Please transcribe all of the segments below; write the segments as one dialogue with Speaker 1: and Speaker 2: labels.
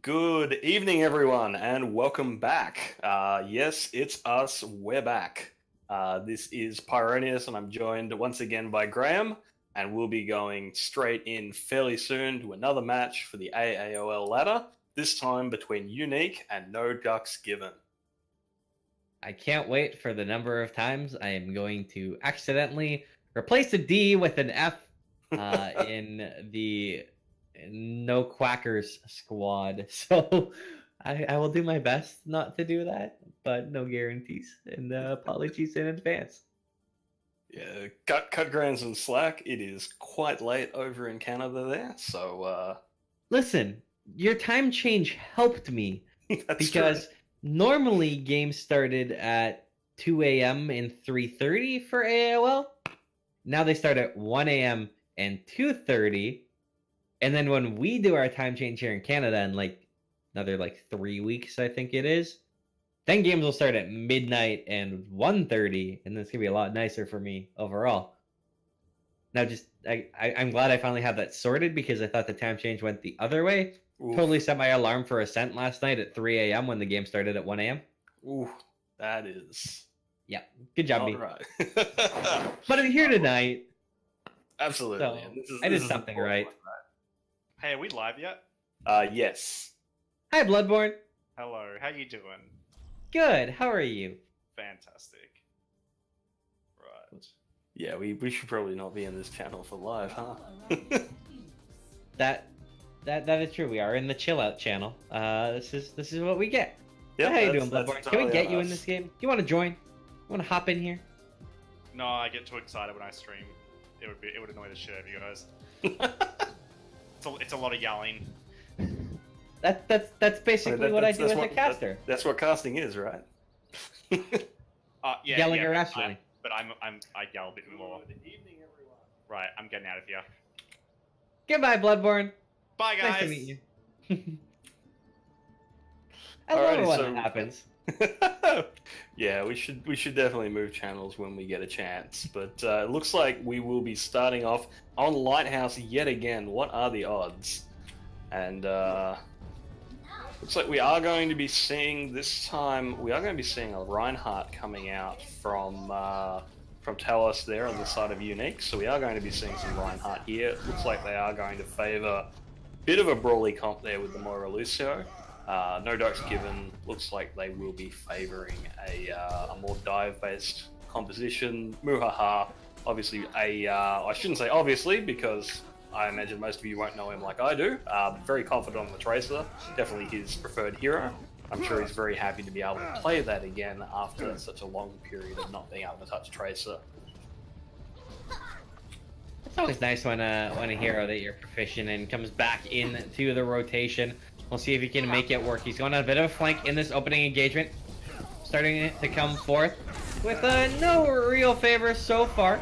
Speaker 1: Good evening, everyone, and welcome back. Yes, it's us. We're back. This is Pyronius, and I'm joined once again by Graham, and we'll be going straight in fairly soon to another match for the AAOL ladder, this time between Unique and No Ducks Given.
Speaker 2: I can't wait for the number of times I am going to accidentally replace a D with an F in the No Quackers squad. So I will do my best not to do that, but no guarantees. And apologies in advance.
Speaker 1: Yeah, cut Graham some slack. It is quite late over in Canada there, so
Speaker 2: Listen, your time change helped me
Speaker 1: that's
Speaker 2: because
Speaker 1: true.
Speaker 2: normally games started at 2 a.m. and 3:30 for AOL. Now they start at 1 a.m. and 2:30. And then when we do our time change here in Canada in another 3 weeks, I think it is, then games will start at midnight and 1:30, and it's gonna be a lot nicer for me overall. Now, I'm glad I finally have that sorted because I thought the time change went the other way.
Speaker 1: Oof.
Speaker 2: Totally set my alarm for Ascent last night at 3 a.m. when the game started at 1 a.m.
Speaker 1: Ooh, that is
Speaker 2: Yeah, good job,
Speaker 1: all
Speaker 2: me.
Speaker 1: right.
Speaker 2: But I'm here tonight.
Speaker 1: Absolutely.
Speaker 2: So I did something right.
Speaker 3: Hey, are we live yet?
Speaker 1: Yes.
Speaker 2: Hi, Bloodborne.
Speaker 3: Hello, how you doing?
Speaker 2: Good. How are you?
Speaker 3: Fantastic. Right.
Speaker 1: Yeah, we should probably not be in this channel for live, huh?
Speaker 2: That is true. We are in the chill out channel. This is what we get.
Speaker 1: Yeah,
Speaker 2: How you doing, Bloodborne? Can we
Speaker 1: totally
Speaker 2: get you
Speaker 1: us.
Speaker 2: in this game? Do you want to join? You want to hop in here?
Speaker 3: No, I get too excited when I stream. It would annoy the shit out of you guys. It's a lot of yelling.
Speaker 2: That's basically what I do as a caster.
Speaker 1: That's what casting is, right?
Speaker 3: Yeah,
Speaker 2: Yelling
Speaker 3: yeah,
Speaker 2: irrationally.
Speaker 3: But I yell a bit more.
Speaker 1: Good evening, everyone.
Speaker 3: Right, I'm getting out of here.
Speaker 2: Goodbye, Bloodborne.
Speaker 3: Bye, guys.
Speaker 2: Nice to meet you. I love it when that happens.
Speaker 1: Yeah, we should definitely move channels when we get a chance. But it looks like we will be starting off on Lighthouse yet again. What are the odds? And looks like we are going to be seeing this time. We are going to be seeing a Reinhardt coming out from Talos there on the side of Unique. So we are going to be seeing some Reinhardt here. It looks like they are going to favour a bit of a brawly comp there with the Moira Lucio. No Ducks Given looks like they will be favouring a more dive-based composition. Muhaha, obviously I shouldn't say obviously because I imagine most of you won't know him like I do. Very confident on the Tracer, definitely his preferred hero. I'm sure he's very happy to be able to play that again after such a long period of not being able to touch Tracer.
Speaker 2: It's always nice when a hero that you're proficient in comes back into the rotation. We'll see if he can make it work. He's going on a bit of a flank in this opening engagement. Starting to come forth with no real favor so far.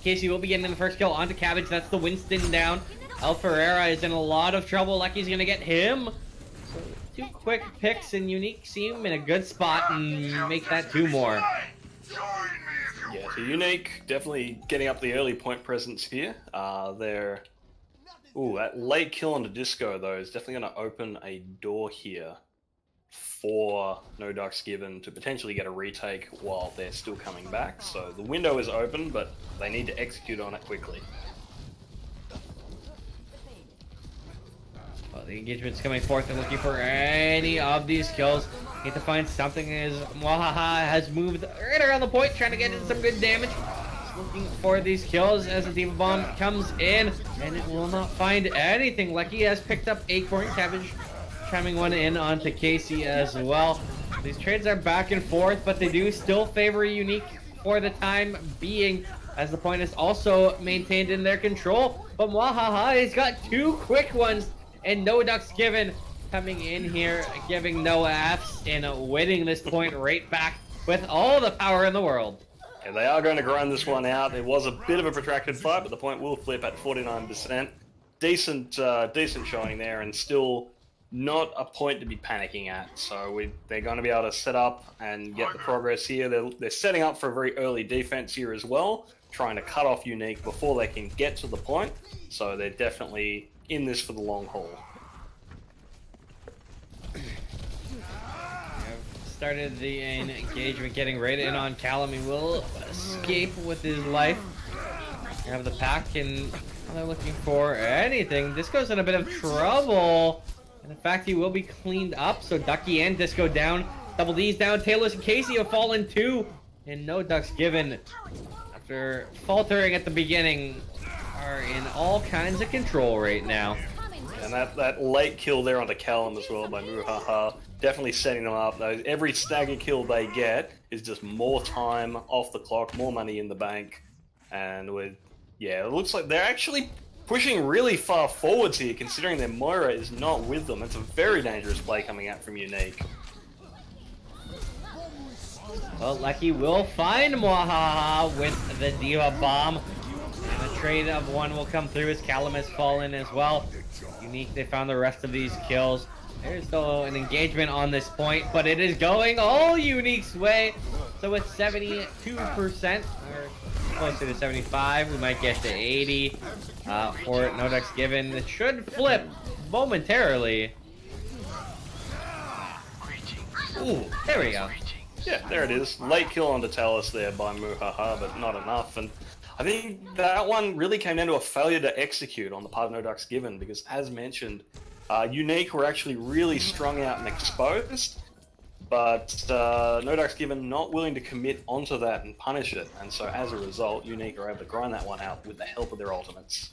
Speaker 2: Casey will be getting the first kill onto Cabbage. That's the Winston down. El Ferreira is in a lot of trouble. Lucky's going to get him. So 2 quick picks, and Unique seem in a good spot and make that 2 more.
Speaker 1: Yeah, so Unique definitely getting up the early point presence here. They're... Ooh, that late kill on the Disco, though, is definitely going to open a door here for No Ducks Given to potentially get a retake while they're still coming back. So the window is open, but they need to execute on it quickly.
Speaker 2: Well, the engagement's coming forth and looking for any of these kills. Need to find something as Mwahaha has moved right around the point, trying to get in some good damage. Looking for these kills as the Diva Bomb comes in, and it will not find anything. Lucky has picked up Acorn. Cabbage chiming one in onto Casey as well. These trades are back and forth, but they do still favor Unique for the time being, as the point is also maintained in their control. But Mwahaha has got 2 quick ones, and No Ducks Given coming in here, giving no Fs and winning this point right back with all the power in the world.
Speaker 1: Yeah, they are going to grind this one out. It was a bit of a protracted fight, but the point will flip at 49%. Decent showing there, and still not a point to be panicking at. So they're going to be able to set up and get the progress here. They're setting up for a very early defense here as well, trying to cut off Unique before they can get to the point. So they're definitely in this for the long haul.
Speaker 2: started the engagement, getting right in on Callum. He will escape with his life. You have the pack, and they're looking for anything. Disco's in a bit of trouble. And in fact, he will be cleaned up. So Ducky and Disco down. Double D's down. Taylor and Casey have fallen too. And no ducks given. After faltering at the beginning, are in all kinds of control right now.
Speaker 1: And that late kill there onto Callum as well by Muhaha, definitely setting them up. Every stagger kill they get is just more time off the clock, more money in the bank. And it looks like they're actually pushing really far forwards here, considering their Moira is not with them. It's a very dangerous play coming out from Unique.
Speaker 2: Well, Lucky will find Mwahaha with the Diva Bomb. And a trade of one will come through as Callum has fallen as well. Unique, they found the rest of these kills. There's still an engagement on this point, but it is going all Unique's way. So with 72%, or closer to 75, we might get to 80 for no ducks given. It should flip momentarily. Ooh, there we go.
Speaker 1: Yeah, there it is. Late kill onto Talus there by Muhaha, but not enough. And I think that one really came down to a failure to execute on the part of No Ducks Given, because as mentioned, Unique were actually really strung out and exposed, but No Ducks Given not willing to commit onto that and punish it, and so as a result, Unique are able to grind that one out with the help of their ultimates.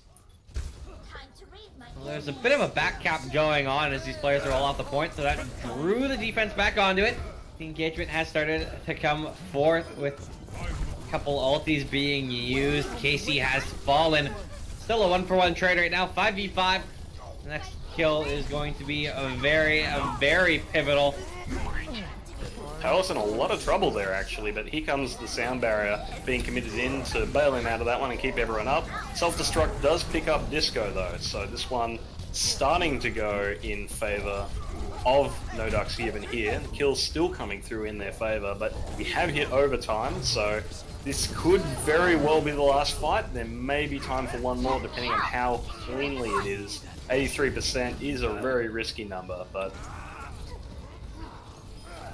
Speaker 2: Well, there's a bit of a back cap going on as these players are all off the point, so that drew the defense back onto it. The engagement has started to come forth with a couple ultis being used. Casey has fallen. Still a 1-for-1 trade right now, 5v5. The next kill is going to be a very pivotal.
Speaker 1: Talus in a lot of trouble there actually, but here comes the sound barrier being committed in to bail him out of that one and keep everyone up. Self-destruct does pick up Disco though, so this one starting to go in favor of No Ducks Given here. The kill's still coming through in their favor, but we have hit overtime, so this could very well be the last fight. There may be time for one more depending on how cleanly it is. 83% is a very risky number, but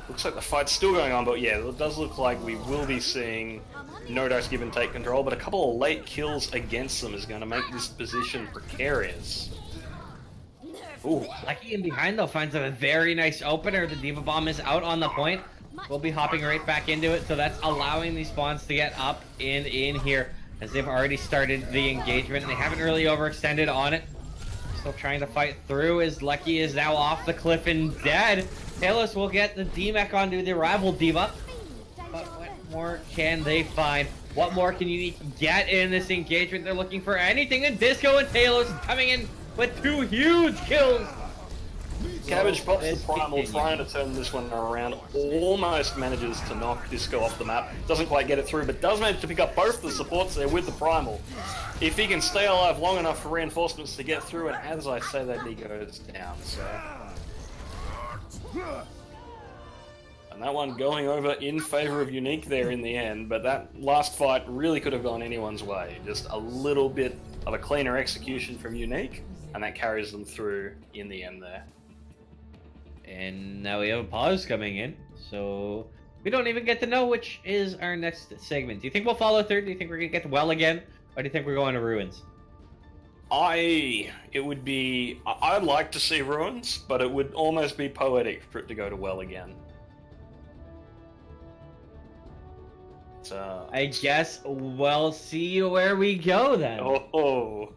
Speaker 1: looks like the fight's still going on. But yeah, it does look like we will be seeing No Ducks Given take control, but a couple of late kills against them is going to make this position precarious.
Speaker 2: Ooh, Lucky in behind though finds a very nice opener. The Diva Bomb is out on the point. We'll be hopping right back into it, so that's allowing these spawns to get up and in here as they've already started the engagement. They haven't really overextended on it. Still trying to fight through as Lucky is now off the cliff and dead. Talos will get the D-Mech onto the rival Diva. But what more can they find? What more can you get in this engagement? They're looking for anything, and Disco and Talos coming in with 2 huge kills.
Speaker 1: Cabbage pops the primal, trying to turn this one around. Almost manages to knock Disco off the map. Doesn't quite get it through, but does manage to pick up both the supports there with the primal. If he can stay alive long enough for reinforcements to get through, and as I say that, he goes down. So, and that one going over in favor of Unique there in the end. But that last fight really could have gone anyone's way. Just a little bit of a cleaner execution from Unique, and that carries them through in the end there.
Speaker 2: And now we have a pause coming in, so we don't even get to know which is our next segment. Do you think we'll follow through? Do you think we're gonna get to Well again, or do you think we're going to Ruins?
Speaker 1: I'd like to see Ruins, but it would almost be poetic for it to go to Well again. So,
Speaker 2: I guess we'll see where we go then.
Speaker 1: oh,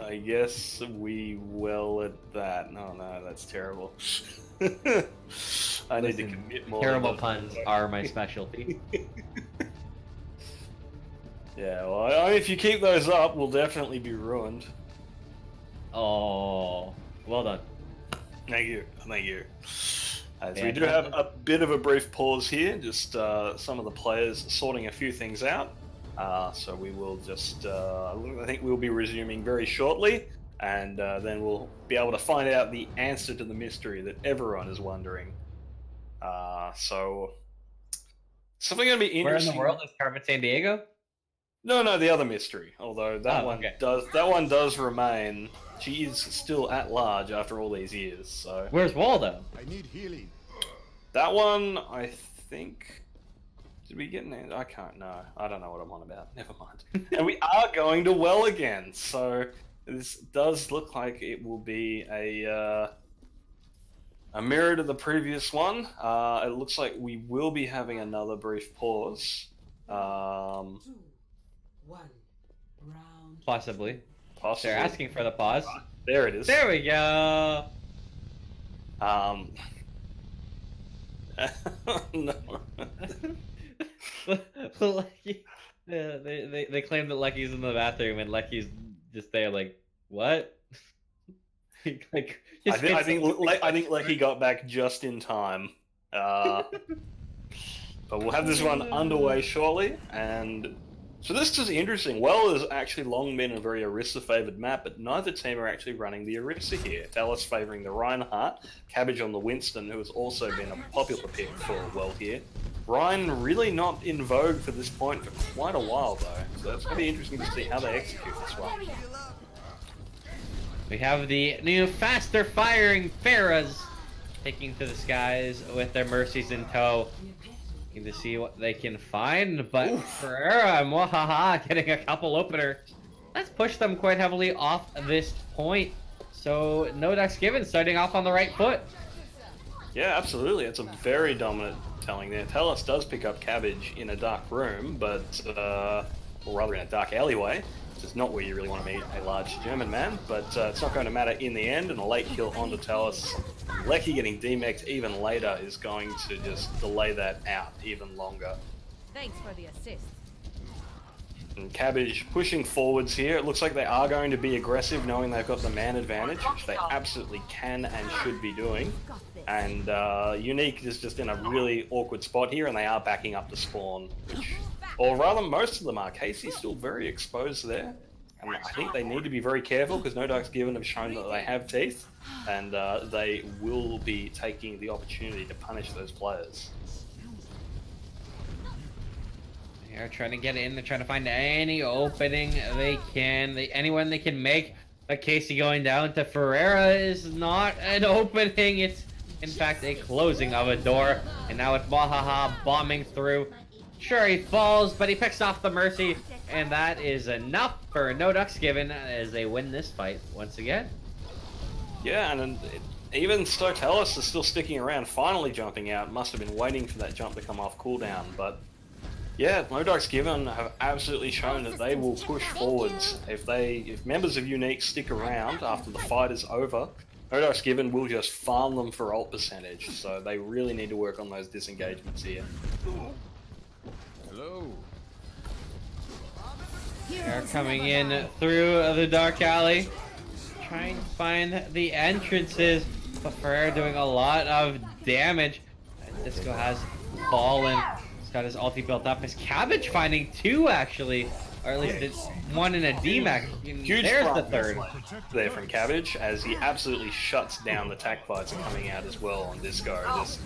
Speaker 1: I guess we will at that. No, that's terrible. I need to commit more.
Speaker 2: Terrible puns are my specialty.
Speaker 1: Yeah, well, if you keep those up, we'll definitely be ruined.
Speaker 2: Oh, well done.
Speaker 1: Thank you. So we do have a bit of a brief pause here, just some of the players sorting a few things out. So we will just, I think we'll be resuming very shortly, and then we'll be able to find out the answer to the mystery that everyone is wondering. So something going to be interesting.
Speaker 2: Where in the world is Carmen San Diego?
Speaker 1: No, the other mystery. Although that one does remain. She is still at large after all these years. So
Speaker 2: Where's Waldo?
Speaker 4: I need healing.
Speaker 1: That one, I think. Did we get an? I can't know. I don't know what I'm on about. Never mind. And we are going to well again, so this does look like it will be a mirror to the previous one. It looks like we will be having another brief pause.
Speaker 4: 2, 1, round.
Speaker 2: Possibly.
Speaker 1: Possibly.
Speaker 2: They're asking for the pause.
Speaker 1: There it is.
Speaker 2: There we go.
Speaker 1: No.
Speaker 2: Lucky. Yeah, they claim that Lucky's in the bathroom and Lucky's just there like, what? Like,
Speaker 1: I think Lecky got back just in time. But we'll have this one underway shortly, and so this is interesting. Well has actually long been a very Orisa favoured map, but neither team are actually running the Orisa here. Talus favouring the Reinhardt, Cabbage on the Winston, who has also been a popular pick for Well here. Ryan really not in vogue for this point for quite a while though, so it's going to be interesting to see how they execute this one.
Speaker 2: We have the new faster firing Pharahs taking to the skies with their mercies in tow. Looking to see what they can find, but Ferreira and Wahaha getting a couple openers. Let's push them quite heavily off this point. So no ducks given, starting off on the right foot.
Speaker 1: Yeah, absolutely. It's a very dominant telling there. Talus does pick up Cabbage in a dark room, but, or rather in a dark alleyway. Which is not where you really want to meet a large German man, but it's not going to matter in the end, and a late kill onto Talus. Lecky getting demexed even later is going to just delay that out even longer.
Speaker 5: Thanks for the assist.
Speaker 1: And Cabbage pushing forwards here. It looks like they are going to be aggressive, knowing they've got the man advantage, which they absolutely can and should be doing. And Unique is just in a really awkward spot here, and they are backing up to spawn, which, or rather most of them are. Casey's still very exposed there, and I think they need to be very careful because No Ducks Given have shown that they have teeth, and they will be taking the opportunity to punish those players.
Speaker 2: They're trying to get in. They're trying to find any opening they can. Anyone they can make. But Casey going down to Ferreira is not an opening. It's, in fact, a closing of a door. And now it's Wahaha bombing through. Sure, he falls, but he picks off the Mercy. And that is enough for No Ducks Given as they win this fight once again.
Speaker 1: Yeah, and even Stotelis is still sticking around, finally jumping out. Must have been waiting for that jump to come off cooldown, but yeah, No Ducks Given have absolutely shown that they will push forwards. If members of Unique stick around after the fight is over, No Ducks Given will just farm them for ult percentage. So they really need to work on those disengagements here.
Speaker 6: Hello.
Speaker 2: They're coming in through the dark alley, trying to find the entrances. But Ferrer doing a lot of damage. Disco has fallen. He's got his ulti built up. His Cabbage finding two, actually. Or at least it's one in a DMAC.
Speaker 1: Huge
Speaker 2: There's the third.
Speaker 1: There from Cabbage, as he absolutely shuts down the tac fights are coming out as well on Disco. Just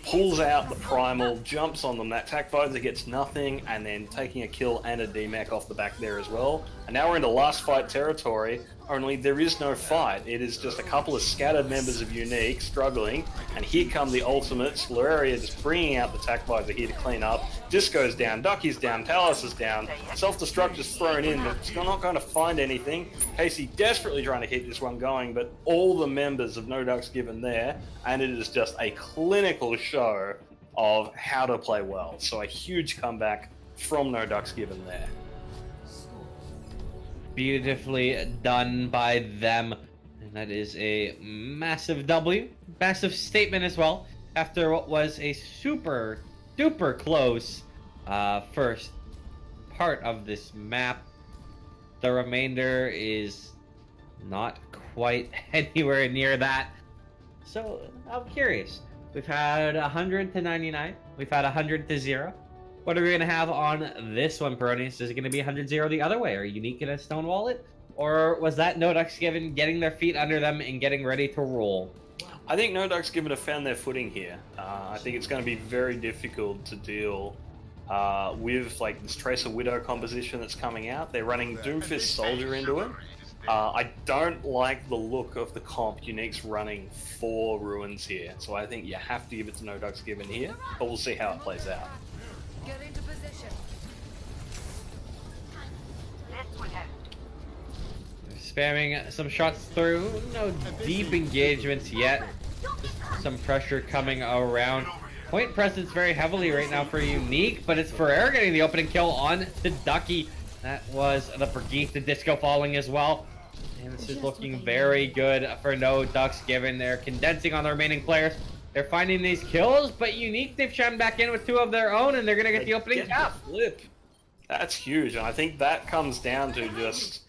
Speaker 1: pulls out the primal, jumps on them. That tac visor gets nothing, and then taking a kill and a DMAC off the back there as well. And now we're into last fight territory, only there is no fight. It is just a couple of scattered members of Unique struggling, and here come the ultimates. Luria just bringing out the tac visor here to clean up. Disco's down, Ducky's down, Talus is down. Self-destruct is thrown in, but it's not going to find anything. Casey desperately trying to keep this one going, but all the members of No Ducks Given there, and it is just a clinical show of how to play well. So a huge comeback from No Ducks Given there.
Speaker 2: Beautifully done by them. And that is a massive W. Massive statement as well. After what was a super duper close first part of this map. The remainder is not quite anywhere near that. So I'm curious. We've had 100 to 99. We've had 100 to 0. What are we going to have on this one, Peronius? Is it going to be 100-0 the other way? Are Unique going to stonewall it? Or was that No Ducks Given getting their feet under them and getting ready to roll?
Speaker 1: I think No Ducks Given have found their footing here. I think it's going to be very difficult to deal with like this Tracer Widow composition that's coming out. They're running Doomfist Soldier into it. I don't like the look of the comp Unique's running 4 ruins here, so I think you have to give it to No Ducks Given here, but we'll see how it plays out.
Speaker 5: Get into position.
Speaker 2: Spamming some shots through. No deep engagements yet. Just some pressure coming around. Point presence very heavily right now for Unique, but it's Ferrer getting the opening kill on to Ducky. That was the Brigitte, the disco falling as well. And this is looking very good for No Ducks Given. They're condensing on the remaining players. They're finding these kills, but Unique, they've chimed back in with 2 of their own, and they're going to get the opening cap.
Speaker 1: Flip. That's huge, and I think that comes down to just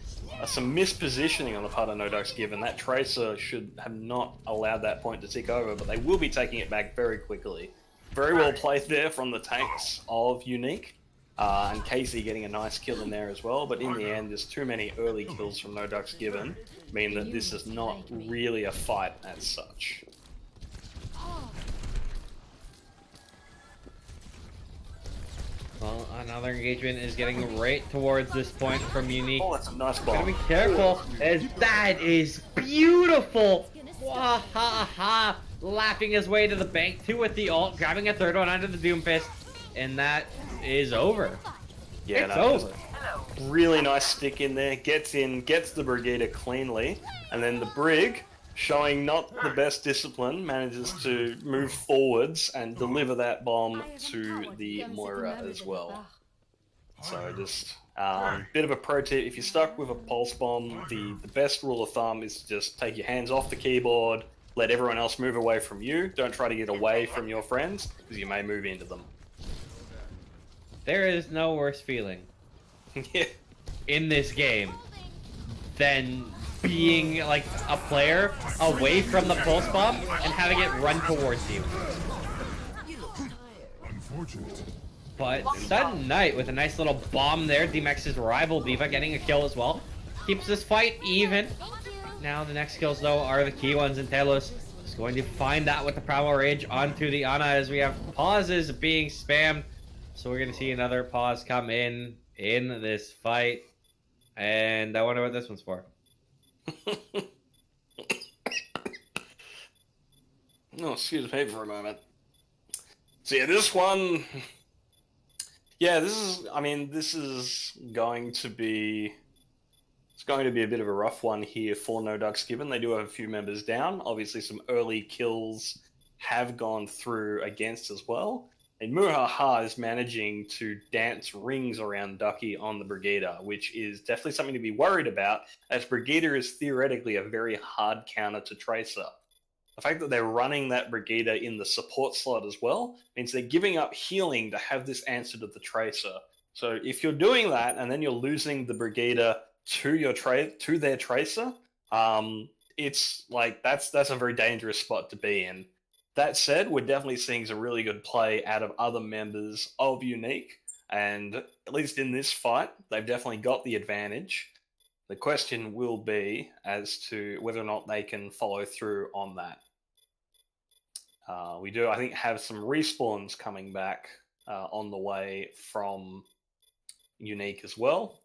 Speaker 1: some mispositioning on the part of No Ducks Given. That Tracer should have not allowed that point to tick over, but they will be taking it back very quickly. Very well played there from the tanks of Unique. And Casey getting a nice kill in there as well, but in the end, there's too many early kills from No Ducks Given, mean that this is not really a fight as such.
Speaker 2: Well, another engagement is getting right towards this point from Unique.
Speaker 1: Oh, that's a nice
Speaker 2: Gotta
Speaker 1: bomb.
Speaker 2: be careful, as that is beautiful! Wahaha! Laughing his way to the bank, 2 with the ult, grabbing a 3rd one under the Doom Fist, and that is over.
Speaker 1: Yeah,
Speaker 2: It's
Speaker 1: no,
Speaker 2: over.
Speaker 1: really nice stick in there, gets the Brigitte cleanly, and then the Brig, showing not the best discipline, manages to move forwards and deliver that bomb to the Moira as well. So just bit of a pro tip, if you're stuck with a pulse bomb, the best rule of thumb is to just take your hands off the keyboard, let everyone else move away from you, don't try to get away from your friends, because you may move into them.
Speaker 2: There is no worse feeling
Speaker 1: Yeah.
Speaker 2: in this game than being like a player away from the pulse bomb and having it run towards you.
Speaker 6: Unfortunate.
Speaker 2: But Sudden Night with a nice little bomb there. D-Max's rival Diva getting a kill as well. Keeps this fight even. Now the next kills though are the key ones, and Telos is going to find that with the Primal Rage onto the Ana as we have pauses being spammed. So we're going to see another pause come in this fight. And I wonder what this one's for.
Speaker 1: No, excuse me for a moment. So yeah, this one... Yeah, this is going to be... It's going to be a bit of a rough one here for No Ducks Given. They do have a few members down. Obviously, some early kills have gone through against as well. And Muhaha is managing to dance rings around Ducky on the Brigitte, which is definitely something to be worried about, as Brigitte is theoretically a very hard counter to Tracer. The fact that they're running that Brigitte in the support slot as well means they're giving up healing to have this answer to the Tracer. So if you're doing that and then you're losing the Brigitte to their Tracer, it's like that's a very dangerous spot to be in. That said, we're definitely seeing some really good play out of other members of Unique, and at least in this fight, they've definitely got the advantage. The question will be as to whether or not they can follow through on that. We do, I think, have some respawns coming back on the way from Unique as well,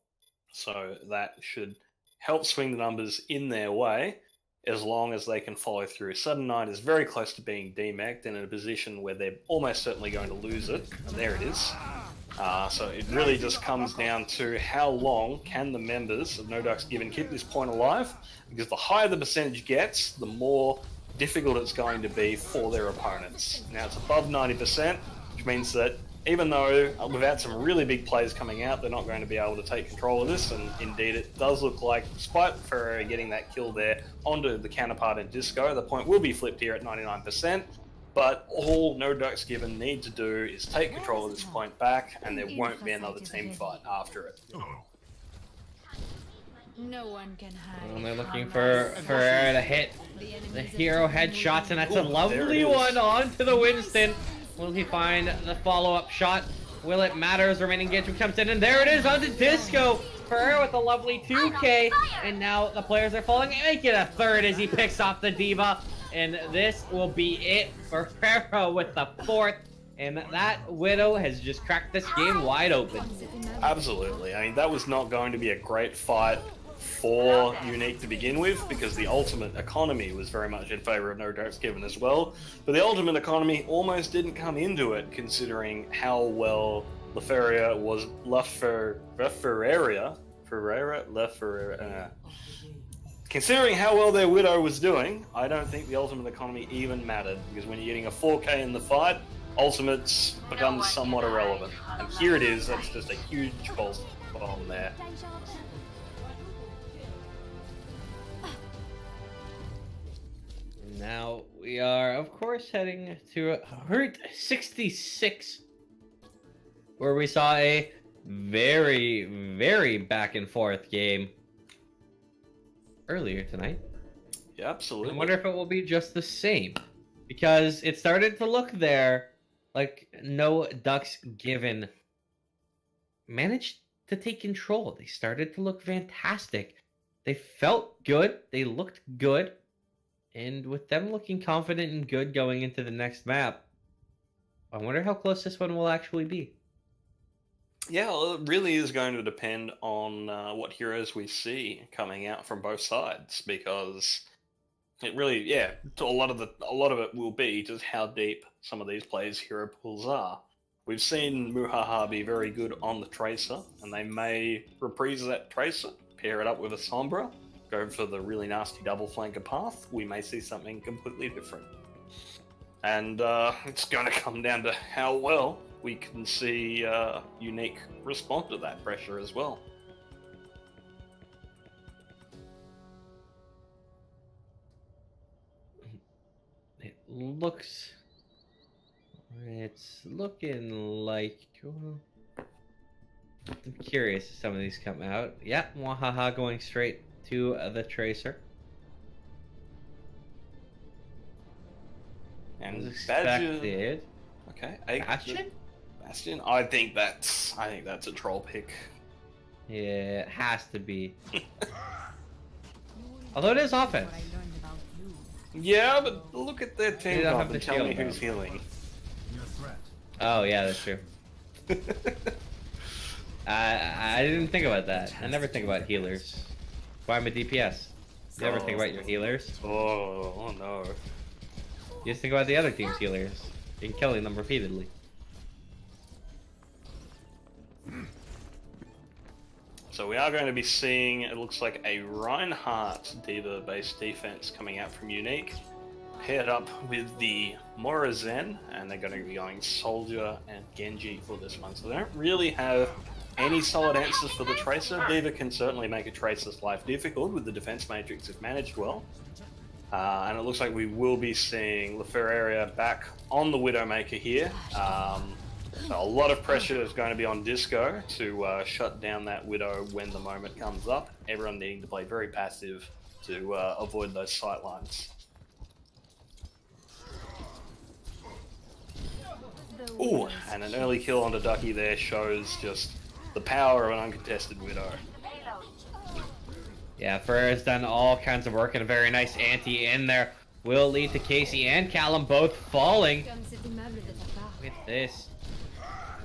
Speaker 1: so that should help swing the numbers in their way, as long as they can follow through. Sudden Night is very close to being demeched and in a position where they're almost certainly going to lose it. And there it is. So it really just comes down to how long can the members of No Ducks Given keep this point alive, because the higher the percentage gets, the more difficult it's going to be for their opponents. Now it's above 90%, which means that even though without some really big plays coming out, they're not going to be able to take control of this, and indeed it does look like, despite Ferreira getting that kill there onto the counterpart in Disco, the point will be flipped here at 99%, but all No Ducks Given need to do is take control of this point back, and there won't be another team fight after it.
Speaker 5: No one can hide.
Speaker 2: And they're looking for Ferreira to hit the hero headshots, and that's a
Speaker 1: Ooh, there
Speaker 2: lovely
Speaker 1: it is.
Speaker 2: one onto the Winston. Will he find the follow-up shot? Will it matter as remaining engagement comes in? And there it is onto Disco. Ferreira with a lovely 2K. And now the players are falling. Make it a third as he picks off the Diva. And this will be it for Ferreira with the 4th. And that Widow has just cracked this game wide open.
Speaker 1: Absolutely. I mean, that was not going to be a great fight for Unique to begin with, because the ultimate economy was very much in favor of No Darks Given as well. But the ultimate economy almost didn't come into it, considering how well Leferria was considering how well their Widow was doing. I don't think the ultimate economy even mattered, because when you're getting a 4K in the fight, ultimates becomes somewhat irrelevant. And here it is. That's just a huge pulse bomb there.
Speaker 2: Now we are, of course, heading to Route 66, where we saw a very, very back and forth game earlier tonight.
Speaker 1: Yeah, absolutely.
Speaker 2: I wonder if it will be just the same, because it started to look there like No Ducks Given managed to take control. They started to look fantastic. They felt good. They looked good. And with them looking confident and good going into the next map, I wonder how close this one will actually be.
Speaker 1: Yeah, well, it really is going to depend on what heroes we see coming out from both sides, because it really, yeah, a lot of it will be just how deep some of these players' hero pools are. We've seen Muhaha be very good on the Tracer, and they may reprise that Tracer, pair it up with a Sombra, go for the really nasty double flanker path. We may see something completely different. And it's going to come down to how well we can see Unique respond to that pressure as well.
Speaker 2: It's looking like, well, I'm curious if some of these come out. Yeah, Wahaha going straight to the Tracer.
Speaker 1: And
Speaker 2: Expected.
Speaker 1: Okay, Bastion. I think that's a troll pick.
Speaker 2: Yeah, it has to be. Although it is offense.
Speaker 5: What I learned about you.
Speaker 1: Yeah, but look at their
Speaker 2: They
Speaker 1: team
Speaker 2: don't
Speaker 1: comp
Speaker 2: have the
Speaker 1: and tell me
Speaker 2: shield,
Speaker 1: who's
Speaker 2: though.
Speaker 1: healing.
Speaker 2: Oh yeah, that's true. I didn't think about that. I never think about healers. Why I'm a DPS. You ever think about your healers?
Speaker 1: Oh no.
Speaker 2: You just think about the other team's healers and killing them repeatedly.
Speaker 1: So we are going to be seeing, it looks like a Reinhardt D.Va-based defense coming out from Unique, paired up with the Morazen, and they're going to be going Soldier and Genji for this one. So they don't really have any solid answers for the Tracer. D.Va can certainly make a Tracer's life difficult with the defense matrix if managed well. And it looks like we will be seeing Leferria back on the Widowmaker here. So a lot of pressure is going to be on Disco to shut down that Widow when the moment comes up. Everyone needing to play very passive to avoid those sightlines. Ooh, and an early kill onto Ducky there shows just the power of an uncontested Widow.
Speaker 2: Yeah, Ferrer has done all kinds of work and a very nice anti in there. Will lead to Casey and Callum both falling. With this.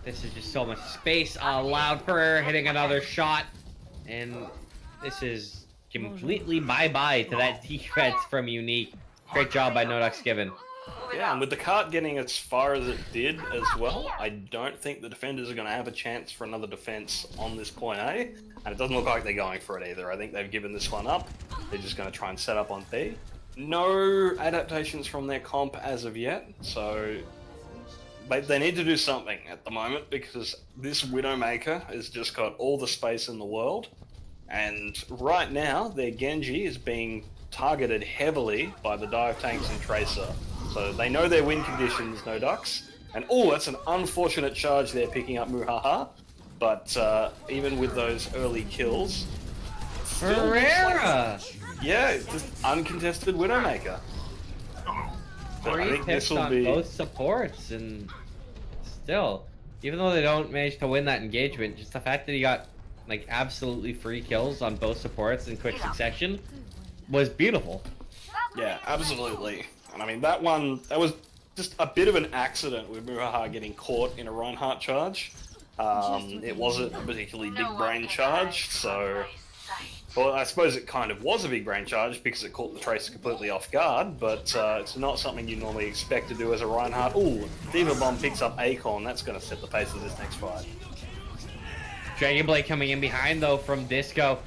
Speaker 2: This is just so much space allowed. Ferrer hitting another shot. And this is completely bye-bye to that defense from Unique. Great job by No Ducks Given.
Speaker 1: Yeah, and with the cart getting as far as it did as well, I don't think the defenders are going to have a chance for another defense on this point A, and it doesn't look like they're going for it either. I think they've given this one up. They're just going to try and set up on B. No adaptations from their comp as of yet, so they need to do something at the moment, because this Widowmaker has just got all the space in the world, and right now their Genji is being targeted heavily by the dive tanks and Tracer. So they know their win conditions, No Ducks. And oh, that's an unfortunate charge there picking up Muhaha. But even with those early kills...
Speaker 2: Ferreira!
Speaker 1: Yeah, it's just uncontested Widowmaker. But I think this will be...
Speaker 2: both supports, and still, even though they don't manage to win that engagement, just the fact that he got like absolutely free kills on both supports in quick succession was beautiful.
Speaker 1: Yeah, absolutely. And I mean, that was just a bit of an accident with Muhaha getting caught in a Reinhardt charge. It wasn't a particularly big brain charge, so Well, I suppose it kind of was a big brain charge because it caught the Tracer completely off guard, but it's not something you normally expect to do as a Reinhardt. Ooh, Diva Bomb picks up Acorn. That's going to set the pace of this next fight.
Speaker 2: Dragon Blade coming in behind though from Disco.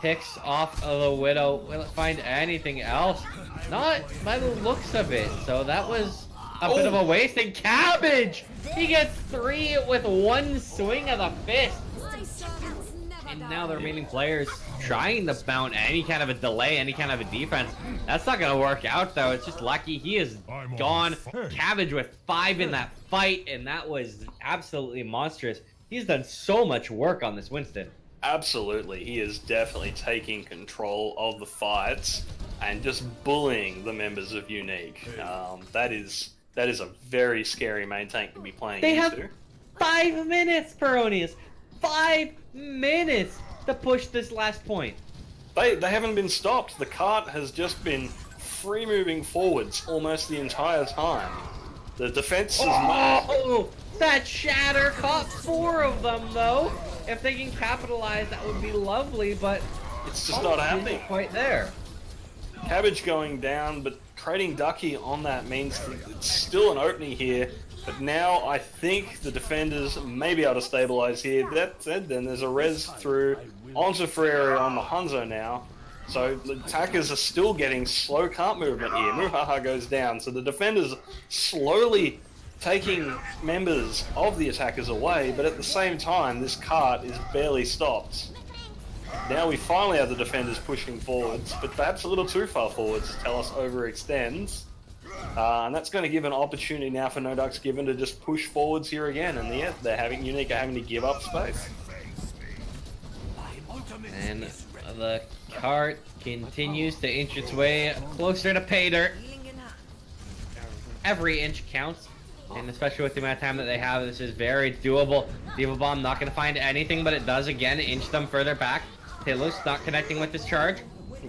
Speaker 2: Picks off the Widow. Will it find anything else? Not by the looks of it. So that was a bit of a waste. And Cabbage! He gets 3 with 1 swing of the fist. And now the remaining players trying to mount any kind of a delay, any kind of a defense. That's not going to work out though. It's just lucky he is gone. Cabbage with 5 in that fight, and that was absolutely monstrous. He's done so much work on this Winston.
Speaker 1: Absolutely, he is definitely taking control of the fights and just bullying the members of Unique. That is a very scary main tank to be playing
Speaker 2: They
Speaker 1: into.
Speaker 2: have 5 minutes, Peronius. 5 minutes to push this last point.
Speaker 1: They haven't been stopped. The cart has just been free moving forwards almost the entire time. The defense is not...
Speaker 2: Oh, that shatter caught 4 of them though. If they can capitalize, that would be lovely, but
Speaker 1: It's just not happening.
Speaker 2: isn't quite there.
Speaker 1: Cabbage going down, but trading Ducky on that means that it's still an opening here. But now I think the defenders may be able to stabilize here. That said, then there's a res through onto Ferrari on the Hanzo now. So the attackers are still getting slow cart movement here. Muhaha goes down, so the defenders slowly taking members of the attackers away, but at the same time, this cart is barely stopped. Now we finally have the defenders pushing forwards, but perhaps a little too far forwards as Talos overextends. And that's going to give an opportunity now for No Ducks Given to just push forwards here again, and yeah, Unique are having to give up space.
Speaker 2: And the cart continues to inch its way closer to pay dirt. Every inch counts, and especially with the amount of time that they have, this is very doable. Diva Bomb not going to find anything, but it does again inch them further back. Talos not connecting with this charge.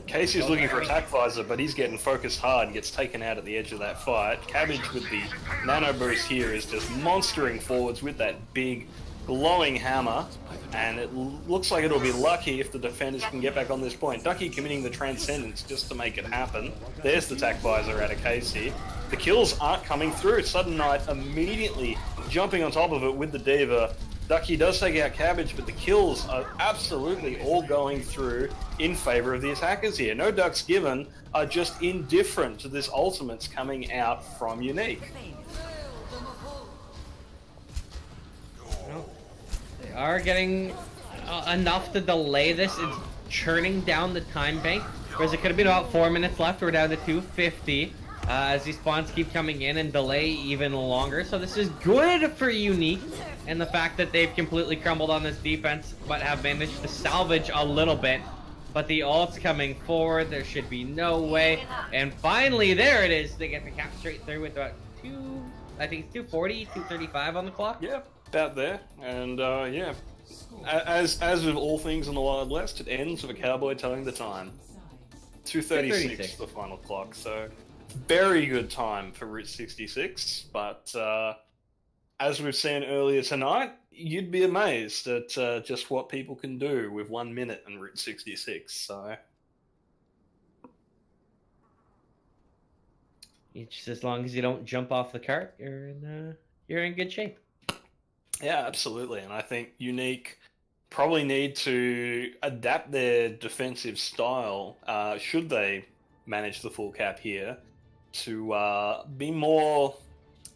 Speaker 1: Casey's looking for attack visor, but he's getting focused hard, gets taken out at the edge of that fight. Cabbage with the nano boost here is just monstering forwards with that big glowing hammer, and it looks like it'll be lucky if the defenders can get back on this point. Ducky committing the Transcendence just to make it happen. There's the attack visor out of Casey. The kills aren't coming through. Sudden Knight immediately jumping on top of it with the Diva. Ducky does take out Cabbage, but the kills are absolutely all going through in favor of the attackers here. No Ducks Given are just indifferent to this ultimates coming out from Unique.
Speaker 2: They are getting enough to delay this. It's churning down the time bank, whereas it could have been about 4 minutes left. We're down to 250 as these spawns keep coming in and delay even longer. So this is good for Unique, and the fact that they've completely crumbled on this defense, but have managed to salvage a little bit. But the ult's coming forward. There should be no way. And finally, there it is. They get the cap straight through with about I think it's 240, 235 on the clock.
Speaker 1: Yeah, about there. And yeah, as with all things in the Wild West, it ends with a cowboy telling the time. 2:36 the final clock. So very good time for Route 66. But as we've seen earlier tonight, you'd be amazed at just what people can do with 1 minute in Route 66. So
Speaker 2: Just as long as you don't jump off the cart, you're in good shape.
Speaker 1: yeah, absolutely. And I think Unique probably need to adapt their defensive style, should they manage the full cap here, to be more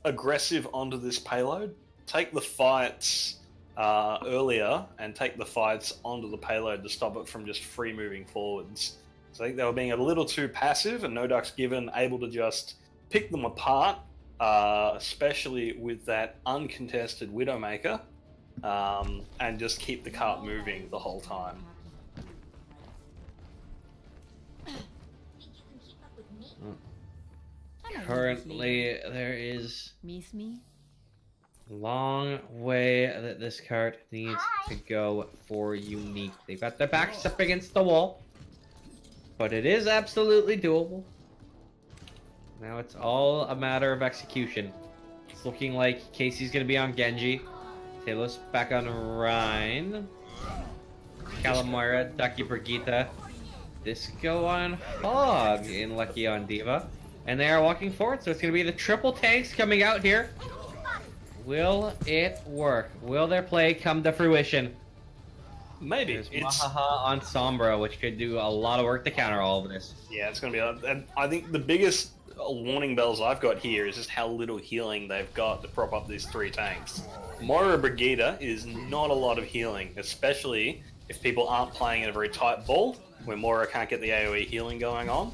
Speaker 1: aggressive onto this payload. Take the fights earlier and take the fights onto the payload to stop it from just free moving forwards. So I think they were being a little too passive, and No Ducks Given able to just pick them apart, especially with that uncontested Widowmaker, and just keep the cart moving the whole time.
Speaker 2: Currently, there is
Speaker 5: Miss me?
Speaker 2: a long way that this cart needs to go for Unique. They've got their backs up against the wall, but it is absolutely doable. Now it's all a matter of execution. It's looking like Casey's going to be on Genji. Talos back on Rhine. Calamara, Ducky Brigitte. Disco on Hog in Lucky on Diva. And they are walking forward, so it's going to be the triple tanks coming out here. Will it work? Will their play come to fruition?
Speaker 1: Maybe.
Speaker 2: There's
Speaker 1: It's
Speaker 2: Wahaha on Sombra, which could do a lot of work to counter all of this.
Speaker 1: Yeah, it's going to be. And I think the biggest warning bells I've got here is just how little healing they've got to prop up these 3 tanks. Moira Brigida is not a lot of healing, especially if people aren't playing in a very tight ball, where Moira can't get the AoE healing going on.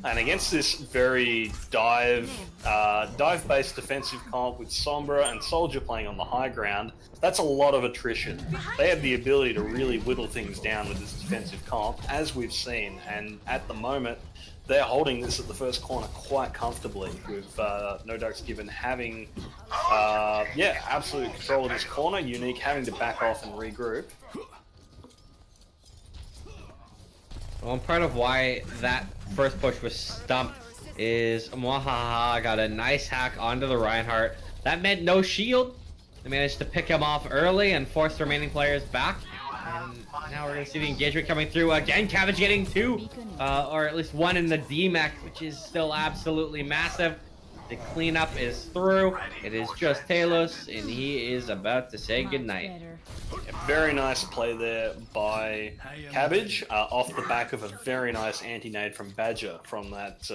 Speaker 1: And against this very dive-based defensive comp with Sombra and Soldier playing on the high ground, that's a lot of attrition. They have the ability to really whittle things down with this defensive comp, as we've seen, and at the moment, they're holding this at the first corner quite comfortably, with No Ducks Given having, absolute control of this corner, Unique having to back off and regroup.
Speaker 2: Well, part of why that first push was stumped is Mwahaha got a nice hack onto the Reinhardt. That meant no shield. They managed to pick him off early and force the remaining players back. And now we're going to see the engagement coming through. Again, Cabbage getting 2, or at least 1 in the D-Mech, which is still absolutely massive. The cleanup is through. It is just Talos, and he is about to say goodnight.
Speaker 1: Very nice play there by Cabbage, off the back of a very nice anti-nade from Badger from that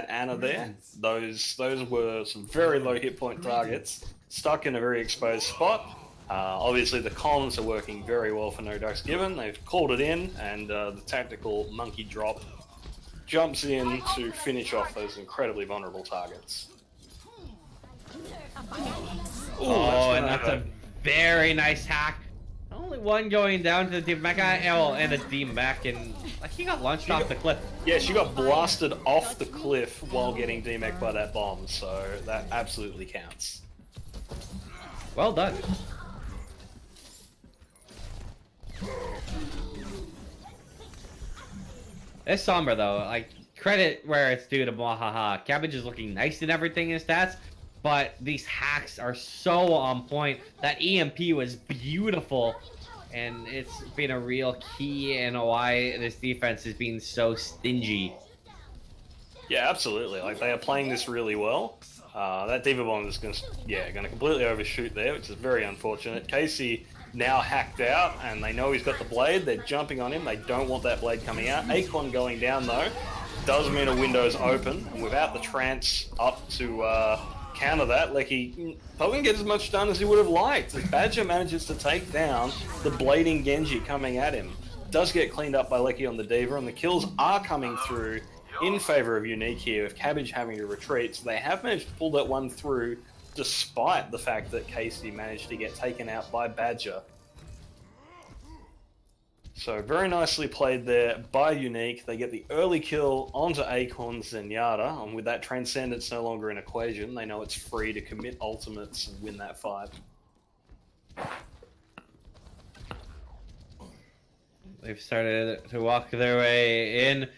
Speaker 1: Ana there. Those were some very low hit point targets, stuck in a very exposed spot. Obviously the columns are working very well for No Ducks Given. They've called it in, and the tactical monkey drop jumps in to finish off those incredibly vulnerable targets.
Speaker 2: Oh, and that's a very nice hack. Only 1 going down to the D-Mech, and a D-Mech, and like, he got launched off the cliff.
Speaker 1: Yeah, she got blasted off the cliff while getting D-Mech by that bomb, so that absolutely counts.
Speaker 2: Well done. This Sombra, though, like, credit where it's due to Mwahaha. Cabbage is looking nice in everything in stats, but these hacks are so on point. That EMP was beautiful, and it's been a real key in why this defense is being so stingy.
Speaker 1: Yeah, absolutely. Like, they are playing this really well. That Diva Bomb is going to completely overshoot there, which is very unfortunate. Casey now hacked out, and they know he's got the blade. They're jumping on him. They don't want that blade coming out. Acorn going down, though, does mean a window's open. And without the trance up to counter that, Lecky probably get as much done as he would have liked. As Badger manages to take down the blading Genji coming at him. Does get cleaned up by Lecky on the Diva, and the kills are coming through in favor of Unique here, with Cabbage having to retreat. So they have managed to pull that one through, despite the fact that Casey managed to get taken out by Badger. So very nicely played there by Unique. They get the early kill onto Acorn Zenyatta, and with that Transcendence no longer an equation, they know it's free to commit ultimates and win that fight.
Speaker 2: They've started to walk their way in.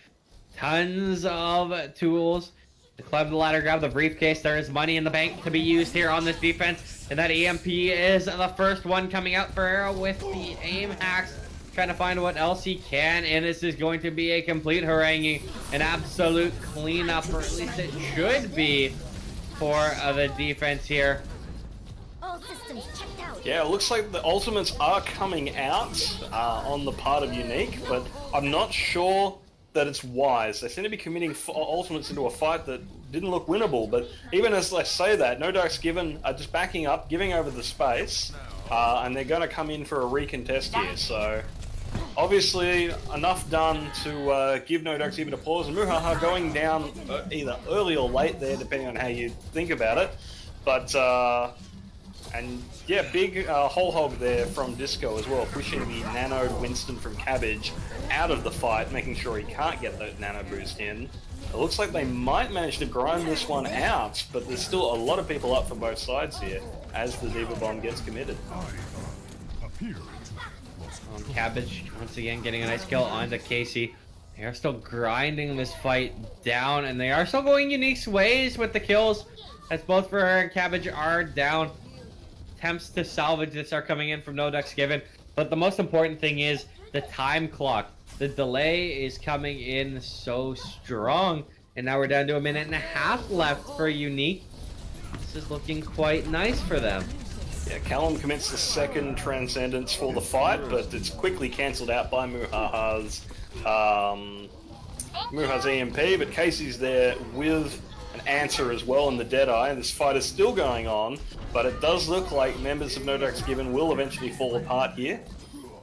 Speaker 2: Tons of tools to climb the ladder, grab the briefcase. There is money in the bank to be used here on this defense. And that EMP is the first one coming out for Arrow with the aim hacks. Trying to find what else he can. And this is going to be a complete haranguing. An absolute cleanup, or at least it should be, for the defense here.
Speaker 6: All systems checked out.
Speaker 1: Yeah, it looks like the ultimates are coming out on the part of Unique, but I'm not sure that it's wise. They seem to be committing ultimates into a fight that didn't look winnable, but even as I say that, No Ducks Given are just backing up, giving over the space, and they're going to come in for a recontest here, so obviously enough done to give No Ducks Given applause, and Muhaha going down either early or late there, depending on how you think about it, but and yeah, big whole hog there from Disco as well, pushing the nanoed Winston from Cabbage out of the fight, making sure he can't get that nano boost in. It looks like they might manage to grind this one out, but there's still a lot of people up from both sides here as the Diva Bomb gets committed.
Speaker 2: Cabbage once again getting a nice kill onto Casey. They are still grinding this fight down, and they are still going Unique's ways with the kills, as both for her and Cabbage are down. Attempts to salvage this are coming in from No Ducks Given, but the most important thing is the time clock. The delay is coming in so strong. And now we're down to 1.5 minutes left for Unique. This is looking quite nice for them.
Speaker 1: Yeah, Callum commits the second Transcendence for the fight, but it's quickly cancelled out by Muhaha's EMP, but Casey's there with an answer as well in the Deadeye, and this fight is still going on, but it does look like members of No Ducks Given will eventually fall apart here.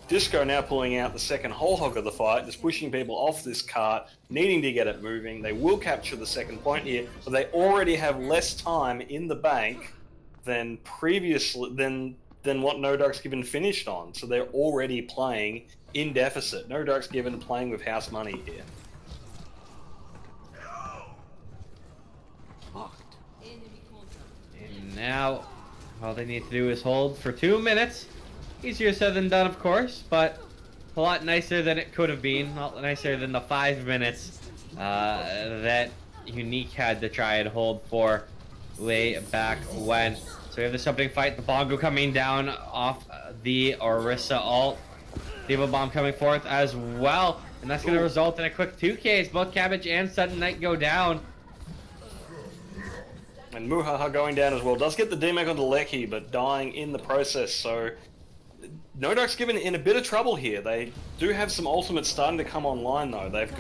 Speaker 1: Disco now pulling out the second whole hog of the fight, just pushing people off this cart, needing to get it moving. They will capture the second point here, but they already have less time in the bank than previously than what No Ducks Given finished on. So they're already playing in deficit. No Ducks Given playing with house money here.
Speaker 2: And now, all they need to do is hold for 2 minutes. Easier said than done, of course, but a lot nicer than it could have been. A lot nicer than the 5 minutes that Unique had to try and hold for way back when. So we have the something fight, the Bongo coming down off the Orisa ult. Diva Bomb coming forth as well. And that's going to result in a quick 2Ks. Both Cabbage and Sudden Knight go down.
Speaker 1: And Muhaha going down as well. Does get the DMAC onto Lecky, but dying in the process. So No Ducks Given in a bit of trouble here. They do have some ultimates starting to come online though. They've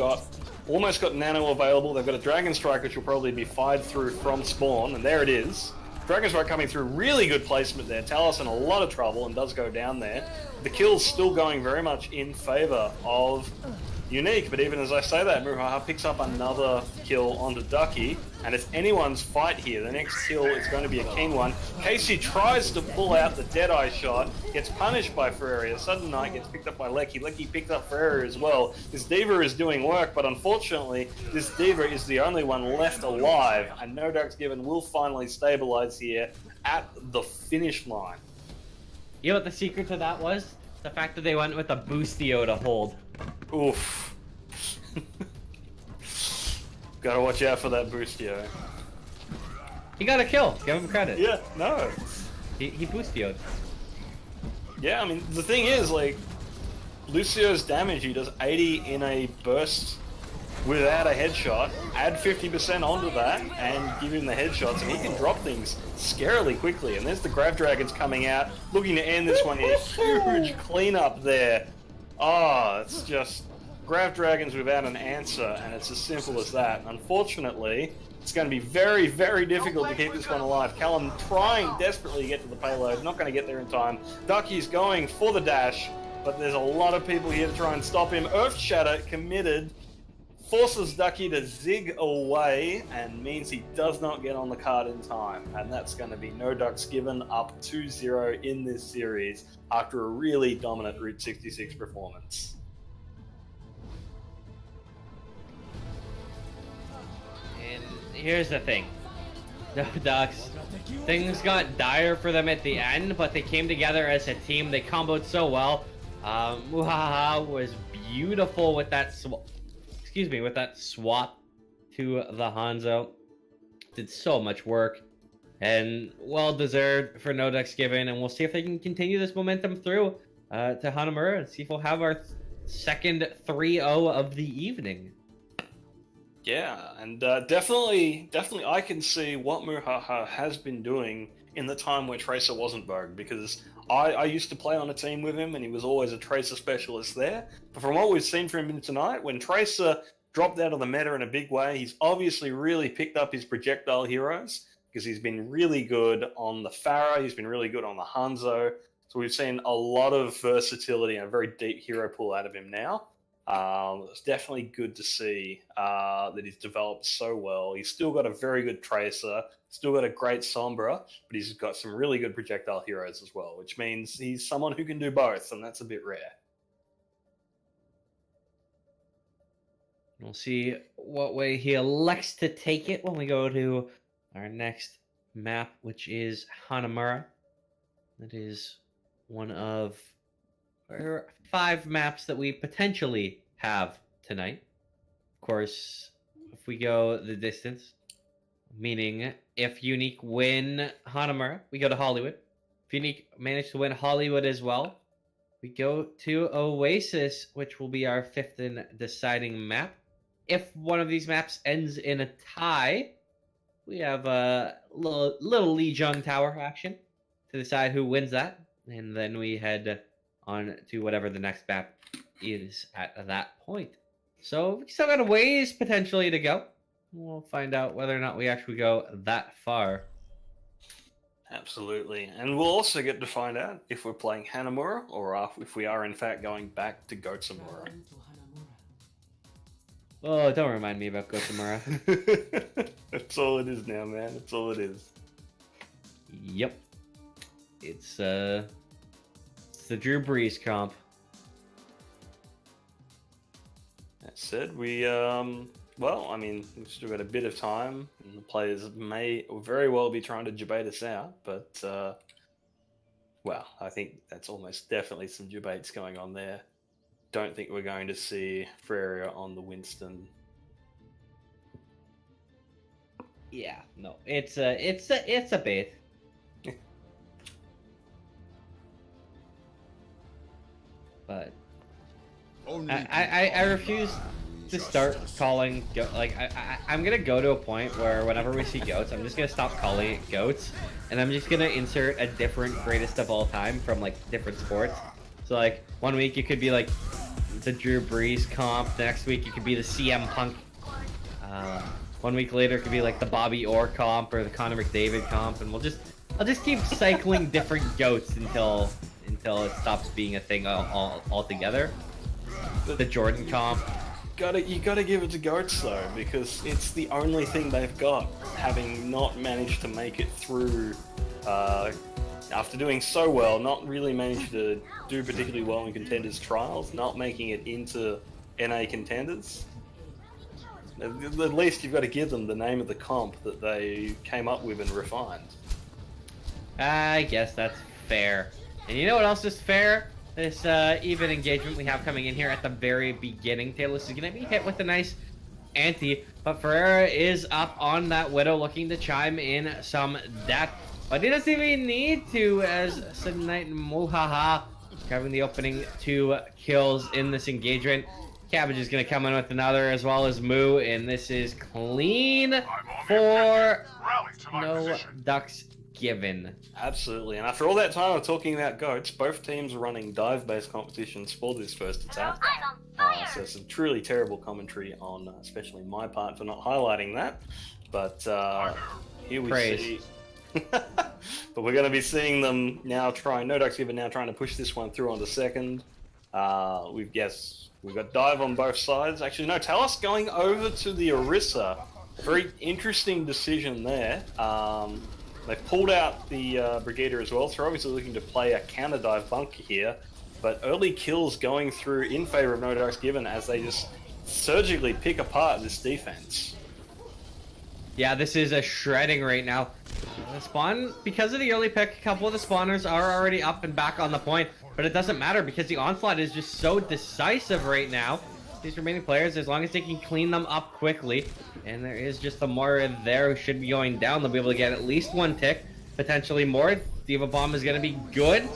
Speaker 1: almost got Nano available. They've got a Dragon Strike which will probably be fired through from spawn, and there it is. Dragon Strike coming through, really good placement there. Talos in a lot of trouble and does go down there. The kill's still going very much in favor of Unique, but even as I say that, Muhaha picks up another kill onto Ducky, and it's anyone's fight here. The next kill is going to be a keen one. Casey tries to pull out the Deadeye shot, gets punished by Ferrari. The Sudden Knight gets picked up by Lecky. Lecky picked up Ferrari as well. This Diva is doing work, but unfortunately, this Diva is the only one left alive, and No Ducks Given will finally stabilize here at the finish line.
Speaker 2: You know what the secret to that was? The fact that they went with a Boostio to hold.
Speaker 1: Oof. Gotta watch out for that Boostio.
Speaker 2: He got a kill. Give him credit.
Speaker 1: Yeah, no.
Speaker 2: He Boostio'd.
Speaker 1: Yeah, I mean, the thing is, like, Lucio's damage, he does 80 in a burst without a headshot. Add 50% onto that and give him the headshots, and he can drop things scarily quickly. And there's the Grav Dragons coming out, looking to end this one here. Huge cleanup there. Oh, it's just Grav Dragons without an answer, and it's as simple as that. And unfortunately, it's going to be very, very difficult to keep this one alive. Callum trying desperately to get to the payload, not going to get there in time. Ducky's going for the dash, but there's a lot of people here to try and stop him. Earth Shatter committed, forces Ducky to zig away, and means he does not get on the card in time. And that's going to be No Ducks Given up 2-0 in this series after a really dominant Route 66 performance.
Speaker 2: And here's the thing. The Ducks, things got dire for them at the end, but they came together as a team. They comboed so well. Muhaha was beautiful with that with that swap to the Hanzo. Did so much work, and well deserved for No Ducks Given. And we'll see if they can continue this momentum through to Hanamura and see if we'll have our second 3-0 of the evening.
Speaker 1: Yeah, and definitely I can see what Muhaha has been doing in the time where Tracer wasn't Vogue, because I used to play on a team with him and he was always a Tracer specialist there. But from what we've seen from him tonight, when Tracer dropped out of the meta in a big way, he's obviously really picked up his projectile heroes, because he's been really good on the Pharah, he's been really good on the Hanzo. So we've seen a lot of versatility and a very deep hero pool out of him now. It's definitely good to see that he's developed so well. He's still got a very good Tracer, still got a great Sombra, but he's got some really good projectile heroes as well, which means he's someone who can do both, and that's a bit rare.
Speaker 2: We'll see what way he elects to take it when we go to our next map, which is Hanamura. That is one of 5 maps that we potentially have tonight. Of course, if we go the distance, meaning if Unique win Hanamura, we go to Hollywood. If Unique manage to win Hollywood as well, we go to Oasis, which will be our 5th and deciding map. If one of these maps ends in a tie, we have a little Lee Jung Tower action to decide who wins that, and then we head on to whatever the next map is at that point. So we still got a ways potentially to go. We'll find out whether or not we actually go that far.
Speaker 1: Absolutely. And we'll also get to find out if we're playing Hanamura or if we are in fact going back to Gotsamura.
Speaker 4: Round to Hanamura.
Speaker 2: Oh, don't remind me about Gothamura.
Speaker 1: That's all it is now, man. That's all it is.
Speaker 2: Yep. It's the Drew Brees comp.
Speaker 1: That said, well, I mean, we've still got a bit of time, and the players may very well be trying to debate us out, but, well, I think that's almost definitely some debates going on there. Don't think we're going to see Freya on the Winston.
Speaker 2: Yeah, no, it's a bait. But I refuse to start calling I'm gonna go to a point where whenever we see goats, I'm just gonna stop calling it goats, and I'm just gonna insert a different greatest of all time from like different sports. So like 1 week it could be like the Drew Brees comp, the next week it could be the CM Punk. 1 week later it could be like the Bobby Orr comp or the Connor McDavid comp, and I'll just keep cycling different goats until it stops being a thing altogether. The Jordan comp.
Speaker 1: You gotta give it to Goats though, because it's the only thing they've got, having not managed to make it through after doing so well, not really managed to do particularly well in contenders trials, not making it into NA contenders. At least you've got to give them the name of the comp that they came up with and refined.
Speaker 2: I guess that's fair. And you know what else is fair? This even engagement we have coming in here at the very beginning. Talus is going to be hit with a nice anti, but Ferreira is up on that Widow looking to chime in some death. But he doesn't even need to, as Sudden Knight and Muhaha having the opening 2 kills in this engagement. Cabbage is going to come in with another, as well as Moo, and this is clean for no ducks given.
Speaker 1: Absolutely, and after all that time of talking about goats, both teams are running dive-based competitions for this first attack. So some truly terrible commentary on, especially my part, for not highlighting that. But here we see. But we're going to be seeing them now trying. No ducks given now trying to push this one through onto second. We've got dive on both sides. Actually, no, Talus going over to the Orisa. Very interesting decision there. They've pulled out the Brigadier as well, so they're obviously looking to play a counter dive bunker here. But early kills going through in favor of No Ducks Given as they just surgically pick apart this defense.
Speaker 2: Yeah, this is a shredding right now. The spawn, because of the early pick, a couple of the spawners are already up and back on the point, but it doesn't matter because the onslaught is just so decisive right now. These remaining players, as long as they can clean them up quickly, and there is just the more there who should be going down, they'll be able to get at least 1 tick, potentially more. Diva Bomb is going to be good.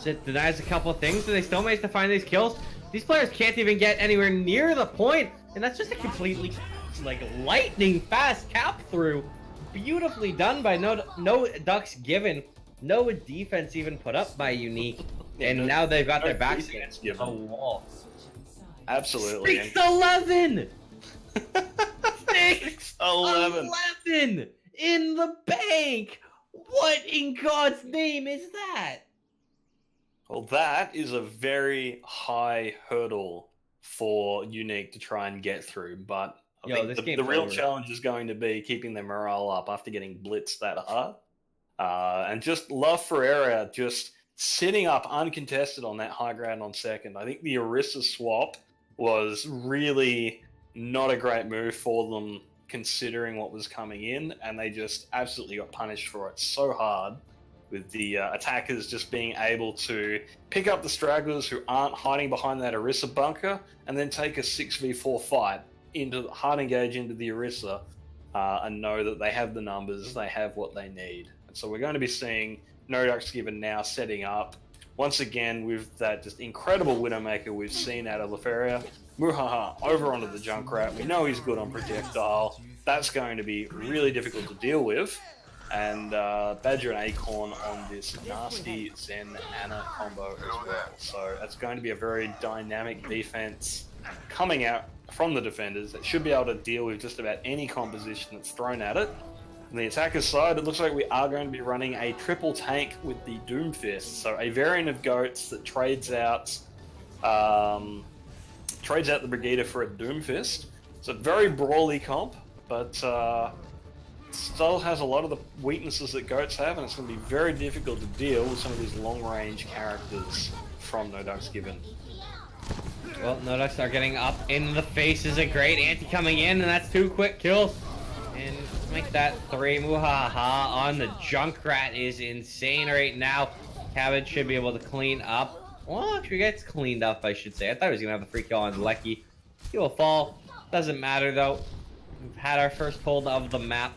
Speaker 2: So it denies a couple of things, and they still manage to find these kills. These players can't even get anywhere near the point, and that's just a completely, like, lightning fast cap through. Beautifully done by no ducks given. No defense even put up by Unique. And now they've got their backs against the wall.
Speaker 1: Absolutely.
Speaker 2: 6-11!
Speaker 1: 6-11!
Speaker 2: 6-11 in the bank! What in God's name is that?
Speaker 1: Well, that is a very high hurdle for Unique to try and get through, but I think the real challenge is going to be keeping their morale up after getting blitzed that hard. And just love Ferreira just sitting up uncontested on that high ground on second. I think the Orisa swap was really not a great move for them considering what was coming in, and they just absolutely got punished for it so hard, with the attackers just being able to pick up the stragglers who aren't hiding behind that Orisa bunker and then take a 6v4 fight hard engage into the Orisa and know that they have the numbers, they have what they need. And so we're going to be seeing No Ducks Given now setting up once again, with that just incredible Widowmaker we've seen out of Lefaria, Muhaha over onto the Junkrat. We know he's good on projectile. That's going to be really difficult to deal with. And Badger and Acorn on this nasty Zen Ana combo as well. So that's going to be a very dynamic defense coming out from the defenders that should be able to deal with just about any composition that's thrown at it. On the attacker's side, it looks like we are going to be running a triple tank with the Doomfist. So a variant of Goats that trades out the Brigida for a Doomfist. It's a very brawly comp, but still has a lot of the weaknesses that Goats have, and it's going to be very difficult to deal with some of these long-range characters from No Ducks Given.
Speaker 2: Well, No Ducks are getting up in the face. Is a great anti coming in, and that's 2 quick kills. And make that 3. Muhaha on the Junkrat is insane right now. Cabbage should be able to clean up. Well, actually gets cleaned up, I should say. I thought he was going to have the free kill on Lecky. He will fall. Doesn't matter, though. We've had our first hold of the map.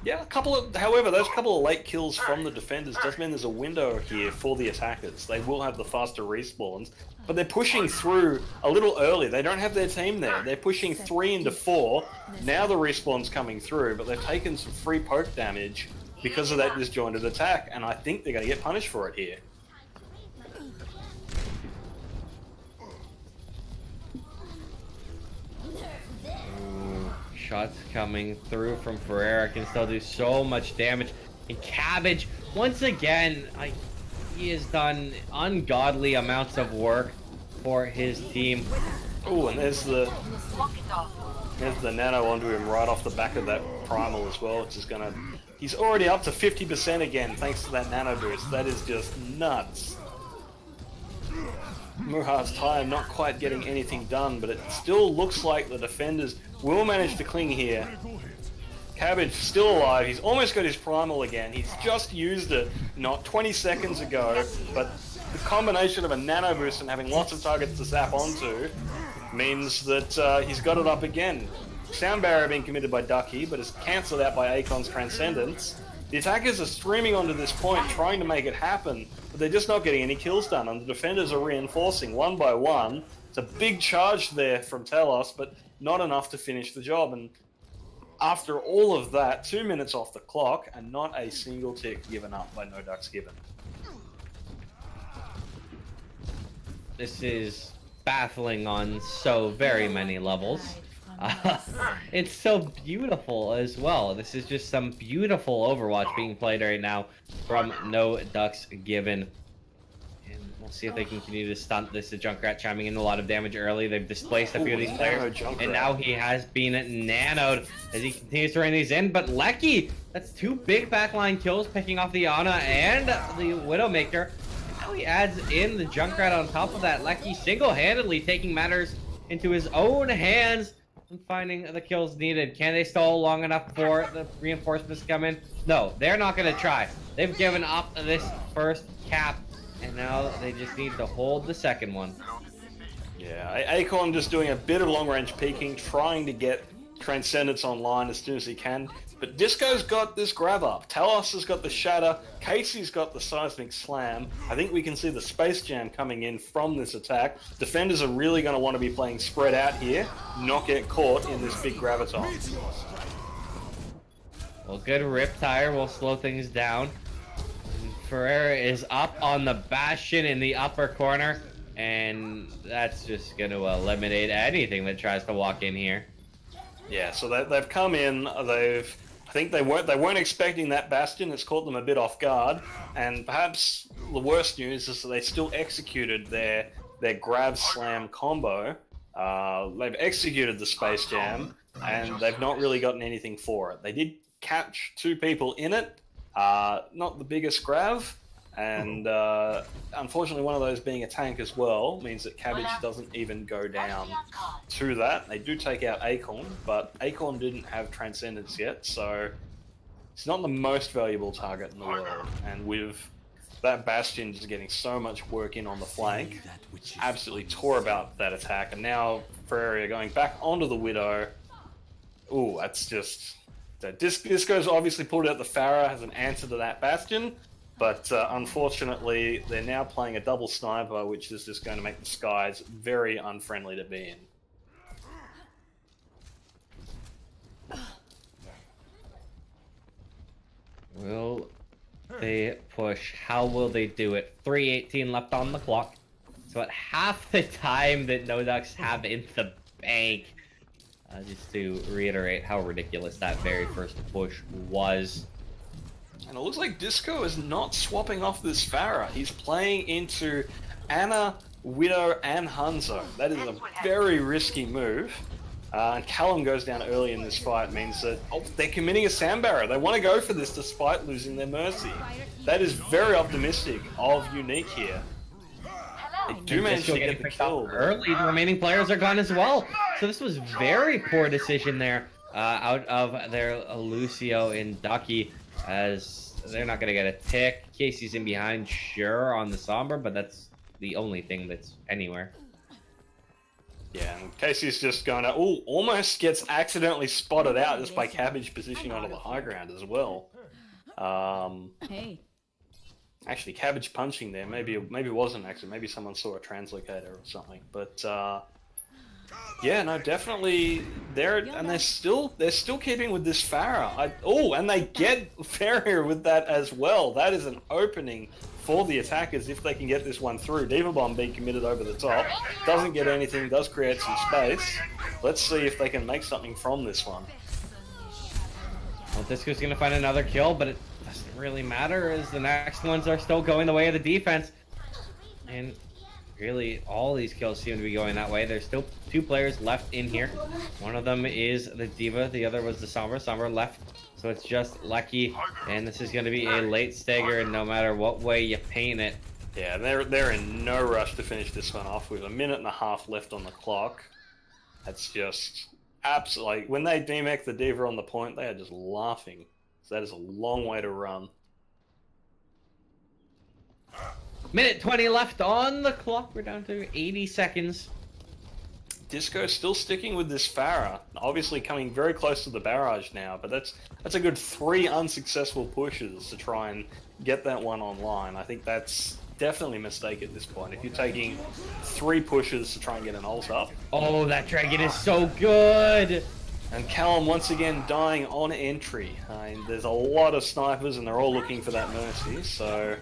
Speaker 1: Yeah, however, those couple of late kills from the defenders does mean there's a window here for the attackers. They will have the faster respawns, but they're pushing through a little early. They don't have their team there. They're pushing 3 into 4. Now the respawn's coming through, but they've taken some free poke damage because of that disjointed attack, and I think they're going to get punished for it here.
Speaker 2: Shots coming through from Ferreira can still do so much damage. And Cabbage, once again, he has done ungodly amounts of work for his team.
Speaker 1: Oh, and there's the nano onto him right off the back of that primal as well, which is gonna... He's already up to 50% again thanks to that nano boost. That is just nuts. Muha's time not quite getting anything done, but it still looks like the defenders will manage to cling here. Cabbage still alive. He's almost got his primal again. He's just used it not 20 seconds ago, but the combination of a nano boost and having lots of targets to zap onto means that he's got it up again. Sound barrier being committed by Ducky, but is cancelled out by Akon's Transcendence. The attackers are streaming onto this point, trying to make it happen, but they're just not getting any kills done, and the defenders are reinforcing one by one. It's a big charge there from Telos, but not enough to finish the job. And after all of that, 2 minutes off the clock, and not a single tick given up by No Ducks Given.
Speaker 2: This is baffling on so very many levels. It's so beautiful as well. This is just some beautiful Overwatch being played right now from No Ducks Given. And we'll see if they can continue to stunt this. The Junkrat chiming in a lot of damage early. They've displaced a few of these players. And now he has been nanoed as he continues to rain these in. But Lecky, that's 2 big backline kills, picking off the Ana and the Widowmaker. Now he adds in the Junkrat on top of that. Lecky single-handedly taking matters into his own hands and finding the kills needed. Can they stall long enough for the reinforcements to come in? No, they're not going to try. They've given up this first cap, and now they just need to hold the second one.
Speaker 1: Yeah, Acorn just doing a bit of long-range peeking, trying to get Transcendence online as soon as he can. But Disco's got this grab up. Talos has got the Shatter. Casey's got the Seismic Slam. I think we can see the Space Jam coming in from this attack. Defenders are really going to want to be playing spread out here, not get caught in this big Graviton.
Speaker 2: Well, good Riptire will slow things down. Ferreira is up on the Bastion in the upper corner, and that's just going to eliminate anything that tries to walk in here.
Speaker 1: Yeah, so they've come in. I think they weren't expecting that Bastion. It's caught them a bit off guard, and perhaps the worst news is that they still executed their grab slam combo. They've executed the Space Jam, and they've not really gotten anything for it. They did catch 2 people in it, not the biggest grab, and unfortunately one of those being a tank as well means that Cabbage doesn't even go down to that. They do take out Acorn, but Acorn didn't have Transcendence yet, so it's not the most valuable target in the world. And with that Bastion just getting so much work in on the flank, absolutely tore about that attack. And now Ferreira going back onto the Widow. Ooh, that's just... Disco's obviously pulled out the Pharah as an answer to that Bastion. But unfortunately, they're now playing a double sniper, which is just going to make the skies very unfriendly to be in.
Speaker 2: Will they push? How will they do it? 3:18 left on the clock. So at half the time that No Ducks have in the bank. Just to reiterate how ridiculous that very first push was.
Speaker 1: And it looks like Disco is not swapping off this Pharah. He's playing into Anna, Widow, and Hanzo. That is a very risky move. And Callum goes down early in this fight, means that they're committing a Sandbarrow. They want to go for this despite losing their Mercy. That is very optimistic of Unique here. They do manage to get the kill.
Speaker 2: Early, the remaining players are gone as well. So this was very poor decision there out of their Lucio and Ducky, as they're not going to get a tick. Casey's in behind, sure, on the Sombra, but that's the only thing that's anywhere.
Speaker 1: Yeah, and Casey's just going to... Ooh, almost gets accidentally spotted out just by Cabbage positioning onto the high ground as well.
Speaker 5: Hey.
Speaker 1: Actually, Cabbage punching there, maybe it wasn't an accident. Maybe someone saw a translocator or something. But yeah, no, definitely they're still keeping with this Pharah. And they get Farrier with that as well. That is an opening for the attackers if they can get this one through. Diva Bomb being committed over the top, doesn't get anything, does create some space. Let's see if they can make something from this one.
Speaker 2: Well, Disco's gonna find another kill, but it doesn't really matter as the next ones are still going the way of the defense. And really, all these kills seem to be going that way. There's still two players left in here. One of them is the Diva, the other was the Sombra. Sombra left, so it's just Lucky, and this is going to be a late stagger no matter what way you paint it.
Speaker 1: Yeah, they're in no rush to finish this one off with a minute and a half left on the clock. That's just absolutely... Like, when they demech the Diva on the point, they are just laughing. So that is a long way to run.
Speaker 2: Minute 20 left on the clock. We're down to 80 seconds.
Speaker 1: Disco still sticking with this Pharah. Obviously coming very close to the barrage now, but that's a good 3 unsuccessful pushes to try and get that one online. I think that's definitely a mistake at this point. If you're taking 3 pushes to try and get an ult up.
Speaker 2: Oh, that dragon is so good!
Speaker 1: And Callum once again dying on entry. There's a lot of snipers and they're all looking for that Mercy, so...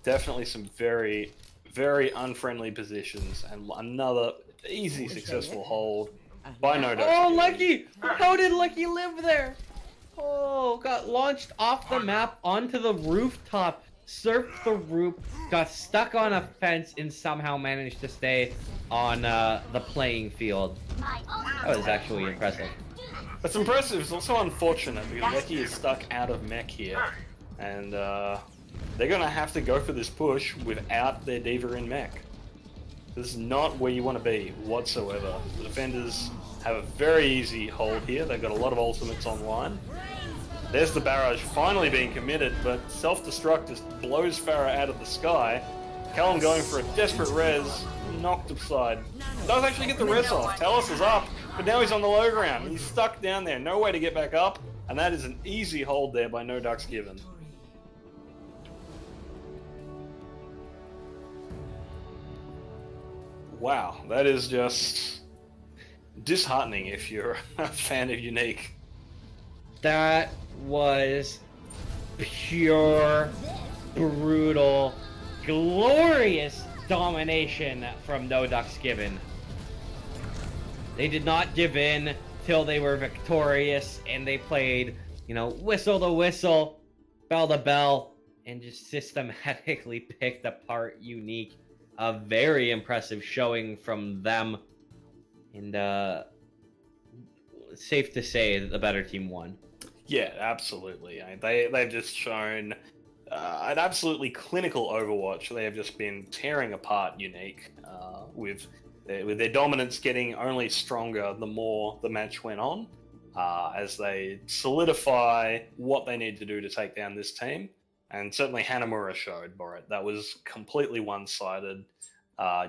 Speaker 1: Definitely some very, very unfriendly positions, and another easy successful hold by No Ducks.
Speaker 2: Oh, Lucky! How did Lucky live there? Oh, got launched off the map onto the rooftop, surfed the roof, got stuck on a fence, and somehow managed to stay on the playing field. That was actually impressive.
Speaker 1: It's impressive. It's also unfortunate because Lucky is stuck out of mech here, and they're going to have to go for this push without their Diva in mech. This is not where you want to be whatsoever. The defenders have a very easy hold here. They've got a lot of ultimates online. There's the barrage finally being committed, but self-destruct just blows Pharah out of the sky. Callum going for a desperate res, knocked aside. Does actually get the res off. Talos is up, but now he's on the low ground. He's stuck down there, no way to get back up, and that is an easy hold there by No Ducks Given. Wow, that is just disheartening if you're a fan of Unique.
Speaker 2: That was pure, brutal, glorious domination from No Ducks Given. They did not give in till they were victorious, and they played, whistle to whistle, bell to bell, and just systematically picked apart Unique. A very impressive showing from them, and safe to say that the better team won.
Speaker 1: Yeah, absolutely. They've just shown an absolutely clinical Overwatch. They have just been tearing apart Unique, with their dominance getting only stronger the more the match went on, as they solidify what they need to do to take down this team. And certainly Hanamura showed for it. That was completely one-sided.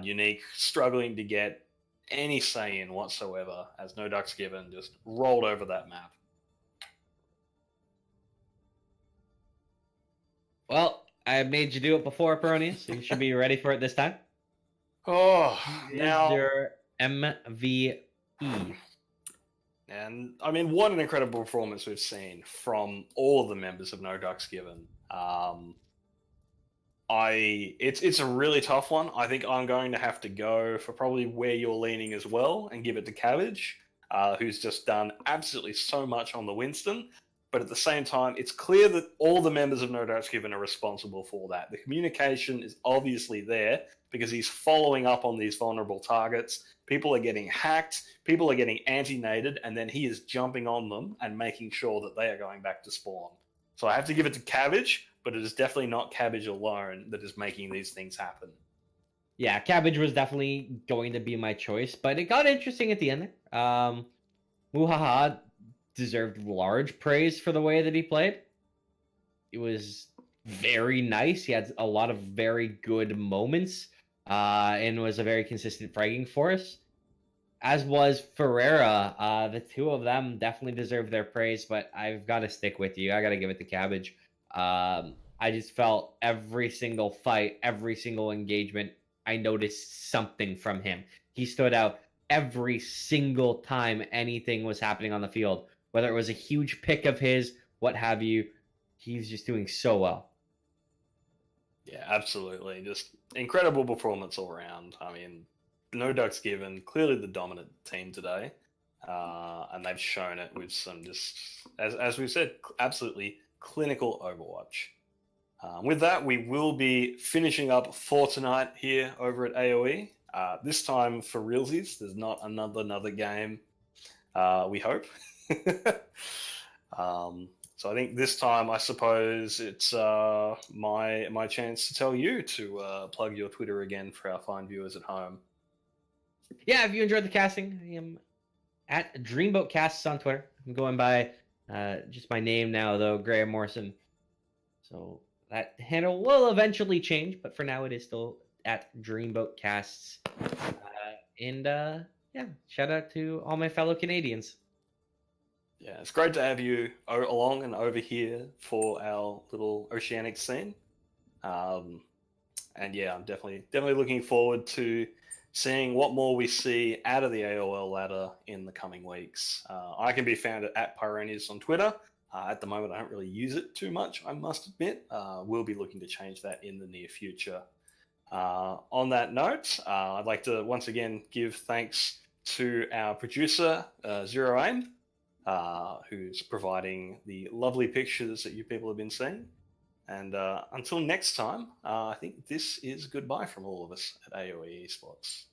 Speaker 1: Unique struggling to get any say in whatsoever, as No Ducks Given just rolled over that map.
Speaker 2: Well, I made you do it before, Peroni, so you should be ready for it this time.
Speaker 1: Oh,
Speaker 2: Is
Speaker 1: now
Speaker 2: your MVP?
Speaker 1: and I mean, what an incredible performance we've seen from all of the members of No Ducks Given. It's a really tough one. I think I'm going to have to go for probably where you're leaning as well, and give it to Cabbage, who's just done absolutely so much on the Winston. But at the same time, it's clear that all the members of No Ducks Given are responsible for that. The communication is obviously there because he's following up on these vulnerable targets. People are getting hacked, people are getting anti-nated, and then he is jumping on them and making sure that they are going back to spawn. So I have to give it to Cabbage, but it is definitely not Cabbage alone that is making these things happen.
Speaker 2: Yeah, Cabbage was definitely going to be my choice, but it got interesting at the end there. Muhaha deserved large praise for the way that he played. It was very nice. He had a lot of very good moments, and was a very consistent fragging force. As was Ferreira. The two of them definitely deserve their praise, but I've got to stick with you. I got to give it to Cabbage. I just felt every single fight, every single engagement, I noticed something from him. He stood out every single time anything was happening on the field, whether it was a huge pick of his, what have you. He's just doing so well.
Speaker 1: Yeah, absolutely. Just incredible performance all around. I mean, No Ducks Given, clearly the dominant team today. And they've shown it with some just, as we've said, absolutely clinical Overwatch. With that, we will be finishing up for tonight here over at AOE. This time for realsies, there's not another game. We hope. So I think this time, I suppose it's my chance to tell you to plug your Twitter again for our fine viewers at home.
Speaker 2: Yeah, if you enjoyed the casting, I am at DreamboatCasts on Twitter. I'm going by just my name now, though, Graham Morrison. So that handle will eventually change, but for now it is still at DreamboatCasts. Yeah, shout out to all my fellow Canadians.
Speaker 1: Yeah, it's great to have you along and over here for our little oceanic scene. And yeah, I'm definitely looking forward to seeing what more we see out of the AOL ladder in the coming weeks. I can be found at Pyronius on Twitter. At the moment, I don't really use it too much, I must admit. We'll be looking to change that in the near future. On that note, I'd like to once again give thanks to our producer, Zero Aim, who's providing the lovely pictures that you people have been seeing. And until next time, I think this is goodbye from all of us at AOE Esports.